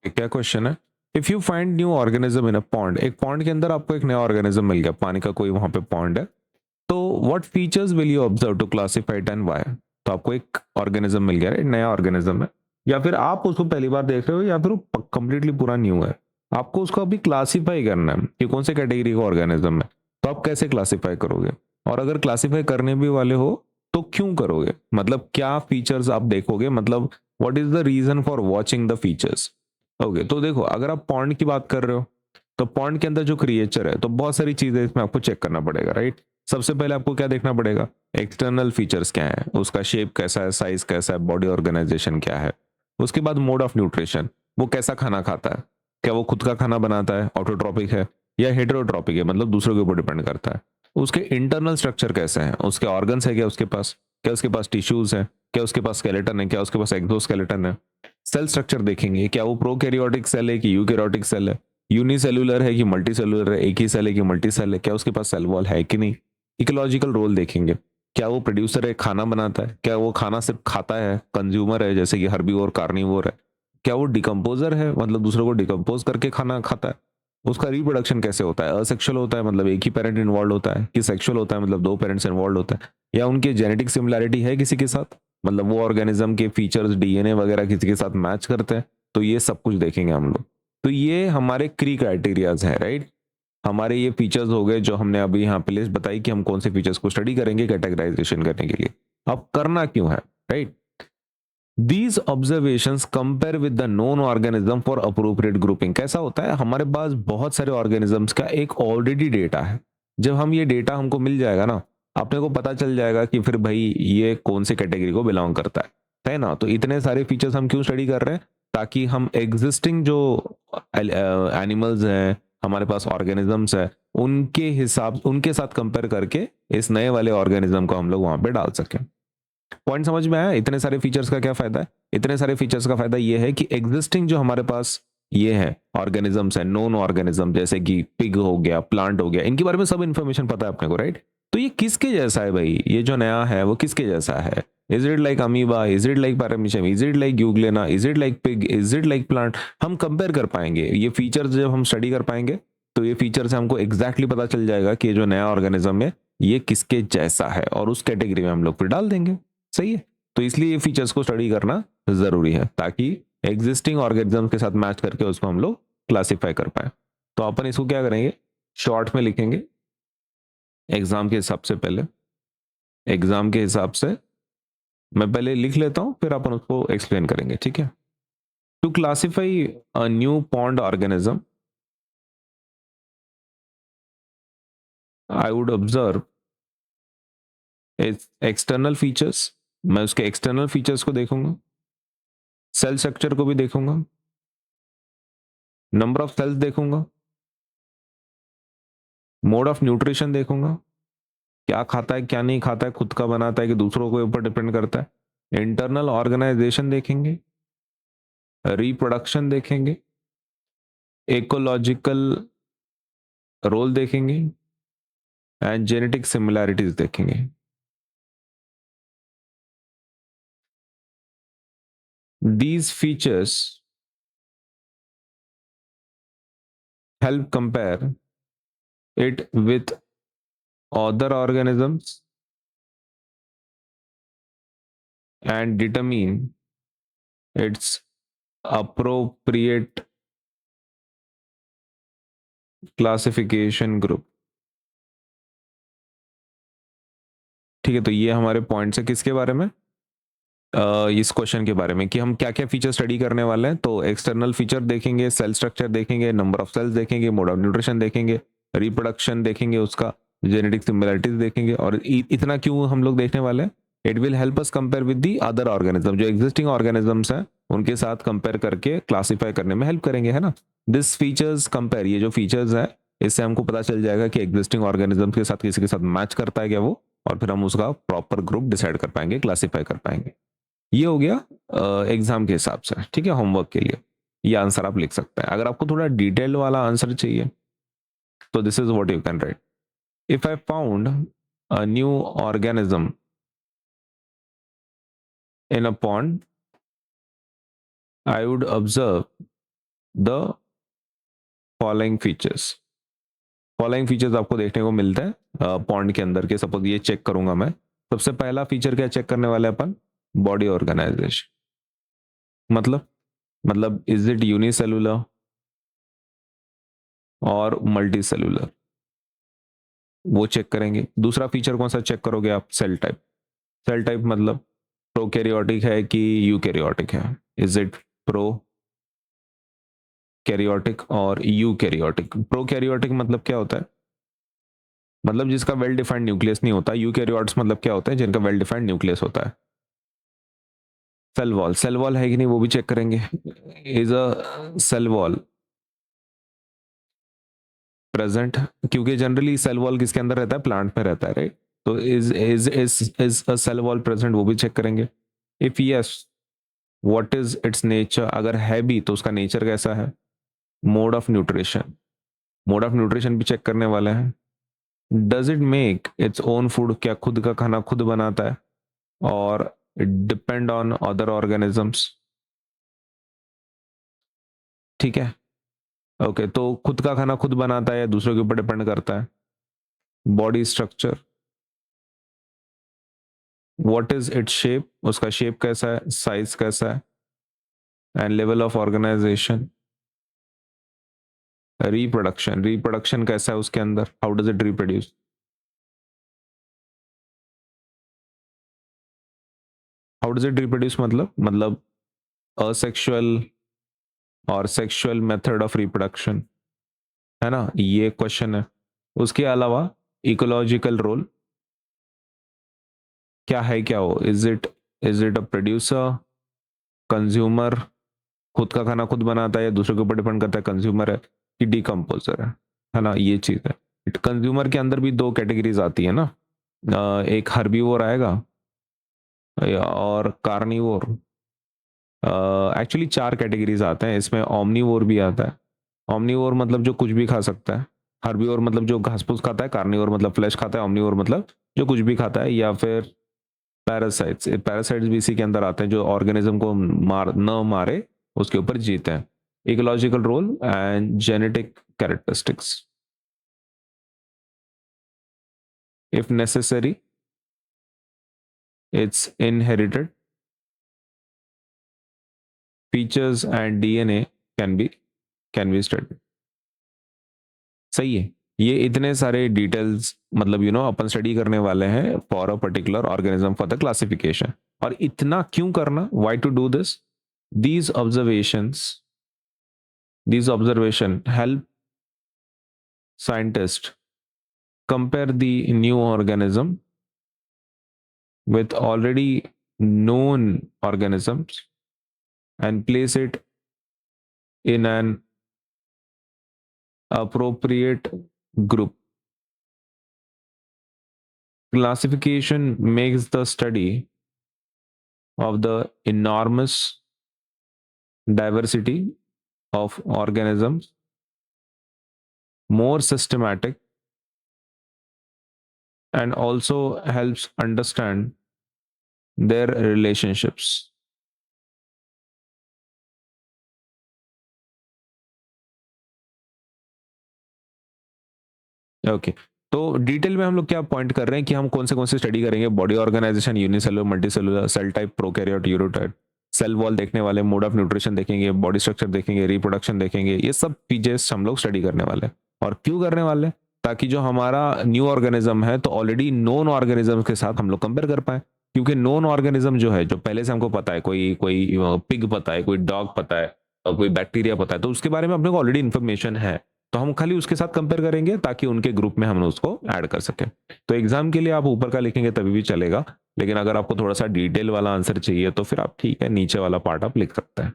क्या क्वेश्चन है? If you find new organism in a pond, एक पॉन्ड के अंदर आपको एक नया ऑर्गेनिज्म मिल गया, पानी का कोई वहां पे पॉन्ड है, तो what features will you observe to classify it and why? तो आपको एक ऑर्गेनिज्म मिल गया, एक नया ऑर्गेनिज्म है, या फिर आप उसको पहली बार देख रहे हो, या फिर वो कंप्लीटली पूरा न्यू है। आपको उसको अभी क्लासिफाई करना है कि कौन से कैटेगरी का ऑर्गेनिज्म है। तो आप कैसे क्लासिफाई करोगे? और अगर क्लासिफाई करने भी वाले हो तो क्यों करोगे? मतलब क्या फीचर्स आप देखोगे, मतलब what is the reason for watching the features? Okay, तो देखो, अगर आप पॉन्ड की बात कर रहे हो, तो पॉन्ड के अंदर जो क्रिएचर है, तो बहुत सारी चीजें इसमें आपको चेक करना पड़ेगा, राइट? सबसे पहले आपको क्या देखना पड़ेगा? एक्सटर्नल फीचर्स क्या है, उसका शेप कैसा है, साइज कैसा है, बॉडी ऑर्गेनाइजेशन क्या है। उसके बाद मोड ऑफ न्यूट्रिशन, वो कैसा खाना खाता है, क्या वो खुद का खाना बनाता है, ऑटोट्रॉपिक है या हेटेरोट्रॉपिक है, मतलब दूसरों के ऊपर डिपेंड करता है। उसके इंटरनल स्ट्रक्चर कैसे हैं, उसके ऑर्गन्स है क्या उसके पास, क्या उसके पास टिश्यूज है, क्या उसके पास स्केलेटन है, क्या उसके पास एक्सोस्केलेटन है। सेल स्ट्रक्चर देखेंगे, क्या वो प्रोकैरियोटिक सेल है कि यूकैरियोटिक सेल है, यूनिसेल्युलर है कि मल्टी सेल्युलर है, एक ही सेल है कि मल्टी सेल है, क्या उसके पास सेल वॉल है कि नहीं। इकोलॉजिकल रोल देखेंगे, क्या वो प्रोड्यूसर है, खाना बनाता है, क्या वो खाना सिर्फ खाता है, कंज्यूमर है जैसे कि हर्बीवोर कार्निवोर है, क्या वो डिकम्पोजर है, मतलब दूसरों को डिकम्पोज करके खाना खाता है। उसका रिप्रोडक्शन कैसे होता है, असेक्सुअल होता है मतलब एक ही पेरेंट इन्वॉल्व होता है, कि सेक्सुअल होता है मतलब दो पेरेंट्स इन्वॉल्व होता है, या उनकी जेनेटिक सिमिलैरिटी है किसी के साथ, मतलब वो ऑर्गेनिज्म के फीचर्स डीएनए वगैरह किसी के साथ मैच करते हैं। तो ये सब कुछ देखेंगे हम लोग। तो ये हमारे क्राइटेरियाज है, राइट? हमारे ये फीचर्स हो गए जो हमने अभी यहाँ पे लिस्ट बताई कि हम कौन से फीचर्स को स्टडी करेंगे कैटेगराइजेशन करने के लिए। अब करना क्यों है, right? These observations compare with the known organism for appropriate grouping. कैसा होता है, हमारे पास बहुत सारे ऑर्गेनिजम्स का एक ऑलरेडी डेटा है। जब हम ये डेटा हमको मिल जाएगा ना, अपने को पता चल जाएगा कि फिर भाई ये कौन से कैटेगरी को बिलोंग करता है ना? तो इतने सारे फीचर्स हम क्यों स्टडी कर रहे हैं? ताकि हम एग्जिस्टिंग जो एनिमल्स हैं, हमारे पास ऑर्गेनिजम्स है, उनके हिसाब उनके साथ कंपेयर करके इस नए वाले ऑर्गेनिज्म को हम लोग वहां पे डाल सकें। पॉइंट समझ में आया? इतने सारे फीचर्स का क्या फायदा है? इतने सारे फीचर्स का फायदा ये है कि एग्जिस्टिंग जो हमारे पास ये है ऑर्गेनिजम्स है, नोन ऑर्गेनिज्म, जैसे कि पिग हो गया, प्लांट हो गया, इनके बारे में सब इंफॉर्मेशन पता है अपने को, राइट? तो ये किसके जैसा है भाई, ये जो नया है वो किसके जैसा है? Is it like amoeba, is it like paramecium, is it like euglena, is it like pig, is it like plant? हम कंपेयर कर पाएंगे ये फीचर्स, जब हम स्टडी कर पाएंगे तो ये फीचर से हमको एग्जैक्टली पता चल जाएगा कि ये जो नया ऑर्गेनिज्म है ये किसके जैसा है, और उस कैटेगरी में हम लोग फिर डाल देंगे। सही है? तो इसलिए ये फीचर्स को स्टडी करना जरूरी है, ताकि एग्जिस्टिंग ऑर्गेनिज्म के साथ मैच करके उसको हम लोग क्लासिफाई कर पाए। तो अपन इसको क्या करेंगे, शॉर्ट में लिखेंगे एग्जाम के हिसाब से। पहले एग्जाम के हिसाब से मैं पहले लिख लेता हूं, फिर अपन उसको एक्सप्लेन करेंगे, ठीक है? To classify a new pond organism, I would observe external features. मैं उसके एक्सटर्नल फीचर्स को देखूंगा, सेल स्ट्रक्चर को भी देखूंगा, नंबर ऑफ सेल्स देखूंगा, मोड ऑफ न्यूट्रिशन देखूंगा, क्या खाता है क्या नहीं खाता है, खुद का बनाता है कि दूसरों के ऊपर डिपेंड करता है, इंटरनल ऑर्गेनाइजेशन देखेंगे, रिप्रोडक्शन देखेंगे, इकोलॉजिकल रोल देखेंगे, एंड जेनेटिक सिमिलैरिटीज देखेंगे। These features help compare it with other organisms and determine it's appropriate classification group. ठीक है, तो ये हमारे पॉइंट्स है किसके बारे में, इस क्वेश्चन के बारे में कि हम क्या क्या फीचर स्टडी करने वाले हैं। तो एक्सटर्नल फीचर देखेंगे, सेल स्ट्रक्चर देखेंगे, नंबर ऑफ सेल्स देखेंगे, मोड ऑफ न्यूट्रिशन देखेंगे, रिप्रोडक्शन देखेंगे, उसका जेनेटिक सिमिलरिटीज देखेंगे। और इतना क्यों हम लोग देखने वाले हैं? It will help us compare with the other organism, जो एग्जिस्टिंग ऑर्गेनिजम्स हैं उनके साथ कंपेयर करके क्लासीफाई करने में हेल्प करेंगे, है ना? दिस फीचर्स कंपेयर, ये जो फीचर्स है इससे हमको पता चल जाएगा कि एग्जिस्टिंग ऑर्गेनिज्म के साथ किसी के साथ मैच करता है क्या वो, और फिर हम उसका प्रॉपर ग्रुप डिसाइड कर पाएंगे, क्लासीफाई कर पाएंगे। ये हो गया एग्जाम के हिसाब से, ठीक है? होमवर्क के लिए ये आंसर आप लिख सकते हैं। अगर आपको थोड़ा डिटेल वाला आंसर चाहिए तो this is what you can write. If I found a new organism in a pond, I would observe the following features. Following features आपको देखने को मिलता है पॉन्ड के अंदर के। सपोज ये चेक करूंगा मैं, सबसे पहला फीचर क्या चेक करने वाले अपन? Body organisation. मतलब इज इट यूनिसेलुलर और मल्टी सेलुलर, वो चेक करेंगे। दूसरा फीचर कौन सा चेक करोगे आप? Cell type. सेल टाइप मतलब प्रोकैरियोटिक है कि यूकैरियोटिक है, इज इट प्रो कैरियोटिक और यूकैरियोटिक। प्रोकैरियोटिक मतलब क्या होता है? मतलब जिसका वेल डिफाइंड न्यूक्लियस नहीं होता। यूकैरियोट्स मतलब क्या होता है? जिनका वेल डिफाइंड न्यूक्लियस होता है। सेल वॉल, सेल वॉल है कि नहीं वो भी चेक करेंगे। Is a cell wall present? क्योंकि जनरली सेल वॉल किसके अंदर रहता है? प्लांट में रहता है, राइट? तो is a cell wall present, वो भी चेक करेंगे। If yes, what is its nature? अगर है भी तो उसका नेचर कैसा है? Mode of nutrition, mode of nutrition भी चेक करने वाले हैं। Does it make its own food? क्या खुद का खाना खुद बनाता है? और डिपेंड ऑन अदर ऑर्गेनिजम्स। ठीक है, ओके। तो खुद का खाना खुद बनाता है या दूसरों के ऊपर डिपेंड करता है? Body structure, what is its shape? उसका शेप कैसा है, साइज कैसा है? And level of organization. Reproduction, reproduction कैसा है उसके अंदर? How does it reproduce? How does it reproduce मतलब असेक्सुअल और सेक्सुअल मेथड ऑफ रिप्रोडक्शन, है ना? ये क्वेश्चन है। उसके अलावा इकोलॉजिकल रोल क्या है? क्या हो? Is it a producer, consumer? खुद का खाना खुद बनाता है या दूसरों के ऊपर डिपेंड करता है? कंज्यूमर है कि डिकम्पोजर है ना? ये चीज है। कंज्यूमर के अंदर भी दो कैटेगरीज आती है ना, एक हर्बीवोर आएगा और कार्निवोर। एक्चुअली चार कैटेगरीज आते हैं इसमें, ओमनीवोर भी आता है। ओमनीवोर मतलब जो कुछ भी खा सकता है। हर्बीवोर मतलब जो घास फूस खाता है। कार्निवोर मतलब फ्लैश खाता है। ओमनीवोर मतलब जो कुछ भी खाता है। या फिर पैरासाइट्स, पैरासाइट्स भी इसी के अंदर आते हैं, जो ऑर्गेनिज्म को न मारे, उसके ऊपर जीते हैं। Ecological role and genetic characteristics. If necessary it's inherited. Features and DNA can be studied. सही है। ये इतने सारे डिटेल्स मतलब अपन स्टडी करने वाले हैं for a particular organism for the classification. और इतना क्यों करना? Why to do this? these observations these observation help scientists compare the new organism with already known organisms and place it in an appropriate group. Classification makes the study of the enormous diversity of organisms more systematic and also helps understand their relationships. Okay, तो detail में हम लोग क्या point कर रहे हैं कि हम कौन से स्टडी करेंगे? Body organisation, unicellular, multicellular, cell type, prokaryote, यूरोटाइप, सेल वॉल देखने वाले, मोड ऑफ न्यूट्रिशन देखेंगे, बॉडी स्ट्रक्चर देखेंगे, रिप्रोडक्शन देखेंगे। ये सब फीचर्स हम लोग स्टडी करने वाले हैं। और क्यों करने वाले हैं? ताकि जो हमारा न्यू ऑर्गेनिज्म है तो ऑलरेडी नोन ऑर्गेनिज्म के साथ हम लोग कंपेयर कर पाए। क्योंकि नोन ऑर्गेनिज्म जो है, जो पहले से हमको पता है, कोई कोई पिग पता है, कोई डॉग पता है, और कोई बैक्टीरिया पता है, तो उसके बारे में अपने को ऑलरेडी इन्फॉर्मेशन है। तो हम खाली उसके साथ कंपेयर करेंगे ताकि उनके ग्रुप में हम उसको ऐड कर सकें। तो एग्जाम के लिए आप ऊपर का लिखेंगे तभी भी चलेगा, लेकिन अगर आपको थोड़ा सा डिटेल वाला आंसर चाहिए तो फिर आप ठीक है नीचे वाला पार्ट आप लिख सकते हैं।